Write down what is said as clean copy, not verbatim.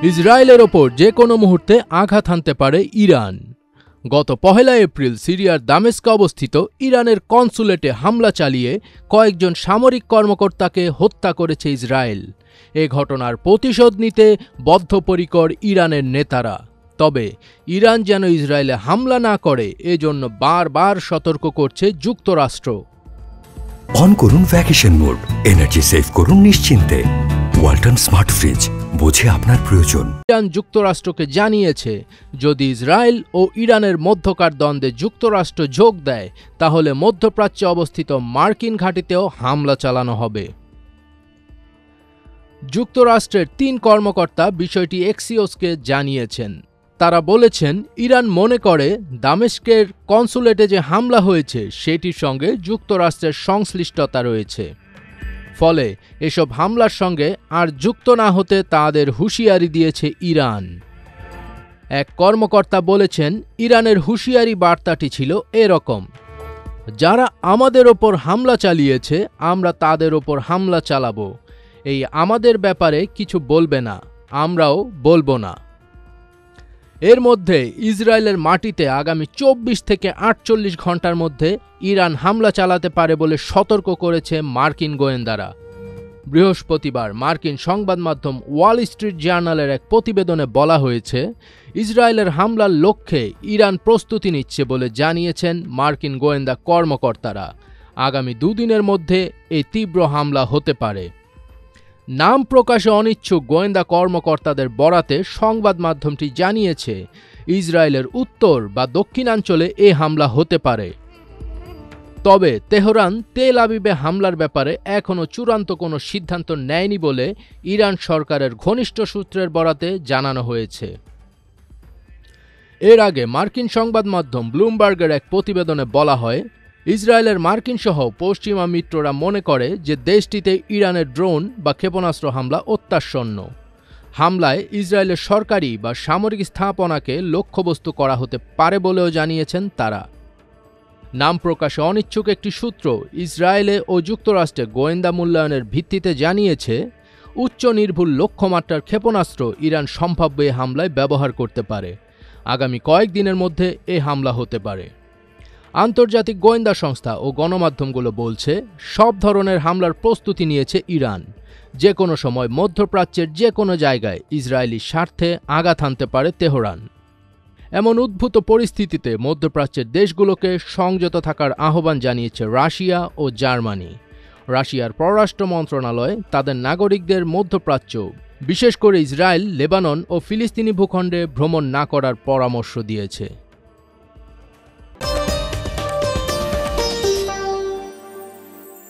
ইসরায়েলের ওপর যে কোনো মুহূর্তে আঘাত হানতে পারে ইরান। গত 1 এপ্রিল সিরিয়ার দামেস্কে অবস্থিত ইরানের কনসুলেটে হামলা চালিয়ে কয়েকজন সামরিক কর্মকর্তাকে হত্যা করেছে ইসরায়েল। এ ঘটনার প্রতিশোধ নিতে বদ্ধপরিকর ইরানের নেতারা। তবে ইরান যেন ইসরায়েলে হামলা না করে এজন্য বারবার সতর্ক করছে যুক্তরাষ্ট্র। অন করুন ভ্যাকেশন মোড, এনার্জি সেভ করুন নিশ্চিন্তে। ওয়ালটন স্মার্ট ফ্রিজ, বোঝে আপনার প্রয়োজন। ইরান যুক্তরাষ্ট্রকে জানিয়েছে যদি ইসরায়েল ও ইরানের মধ্যকার দ্বন্দ্বে যুক্তরাষ্ট্র যোগ দেয় তাহলে মধ্যপ্রাচ্যে অবস্থিত মার্কিন ঘাঁটিতেও হামলা চালানো হবে। যুক্তরাষ্ট্রের 3 কর্মকর্তা বিষয়টি এক্সিওসকে জানিয়েছেন। তারা বলেছেন ইরান মনে করে দামেস্কের কনসুলেটে যে হামলা হয়েছে সেটির সঙ্গে যুক্তরাষ্ট্রের সংশ্লিষ্টতা রয়েছে। ফলে এসব হামলার সঙ্গে আর যুক্ত না হতে তাদের হুঁশিয়ারি দিয়েছে ইরান। এক কর্মকর্তা বলেছেন ইরানের হুঁশিয়ারি বার্তাটি ছিল এরকম: যারা আমাদের ওপর হামলা চালিয়েছে আমরা তাদের ওপর হামলা চালাবো। এই আমাদের ব্যাপারে কিছু বলবে না, আমরাও বলবো না। এর মধ্যে ইসরায়েলের মাটিতে আগামী 24 থেকে 48 ঘন্টার মধ্যে ইরান হামলা চালাতে পারে বলে সতর্ক করেছে মার্কিন গোয়েন্দারা। বৃহস্পতিবার মার্কিন সংবাদ মাধ্যম ওয়াল স্ট্রিট জার্নালের এক প্রতিবেদনে বলা হয়েছে ইসরায়েলের হামলার লক্ষ্যে ইরান প্রস্তুতি নিচ্ছে বলে জানিয়েছেন মার্কিন গোয়েন্দা কর্মকর্তারা। আগামী 2 দিনের মধ্যে এই তীব্র হামলা হতে পারে। নাম প্রকাশে অনিচ্ছুক গোয়েন্দা কর্মকর্তাদের বরাতে সংবাদ মাধ্যমটি জানিয়েছে ইসরায়েলের উত্তর বা দক্ষিণাঞ্চলে এ হামলা হতে পারে। তবে তেহরান তেল আবিবে হামলার ব্যাপারে এখনও চূড়ান্ত কোনো সিদ্ধান্ত নেয়নি বলে ইরান সরকারের ঘনিষ্ঠ সূত্রের বরাতে জানানো হয়েছে। এর আগে মার্কিন সংবাদ মাধ্যম ব্লুমবার্গের এক প্রতিবেদনে বলা হয় ইসরায়েলের মার্কিনসহ পশ্চিমা মিত্ররা মনে করে যে দেশটিতে ইরানের ড্রোন বা ক্ষেপণাস্ত্র হামলা অত্যাসন্ন। হামলায় ইসরায়েলের সরকারি বা সামরিক স্থাপনাকে লক্ষ্যবস্তু করা হতে পারে বলেও জানিয়েছেন তারা। নাম প্রকাশে অনিচ্ছুক একটি সূত্র ইসরায়েলে ও যুক্তরাষ্ট্রে গোয়েন্দা মূল্যায়নের ভিত্তিতে জানিয়েছে উচ্চ নির্ভুল লক্ষ্যমাত্রার ক্ষেপণাস্ত্র ইরান সম্ভাব্য এ হামলায় ব্যবহার করতে পারে। আগামী কয়েকদিনের মধ্যে এ হামলা হতে পারে। আন্তর্জাতিক গোয়েন্দা সংস্থা ও গণমাধ্যমগুলো বলছে সব ধরনের হামলার প্রস্তুতি নিয়েছে ইরান। যে কোনো সময় মধ্যপ্রাচ্যের যে কোনো জায়গায় ইসরায়েলি স্বার্থে আঘাত হানতে পারে তেহরান। এমন উদ্ভূত পরিস্থিতিতে মধ্যপ্রাচ্যের দেশগুলোকে সংযত থাকার আহ্বান জানিয়েছে রাশিয়া ও জার্মানি। রাশিয়ার পররাষ্ট্র মন্ত্রণালয় তাদের নাগরিকদের মধ্যপ্রাচ্য, বিশেষ করে ইসরায়েল, লেবানন ও ফিলিস্তিনি ভূখণ্ডে ভ্রমণ না করার পরামর্শ দিয়েছে।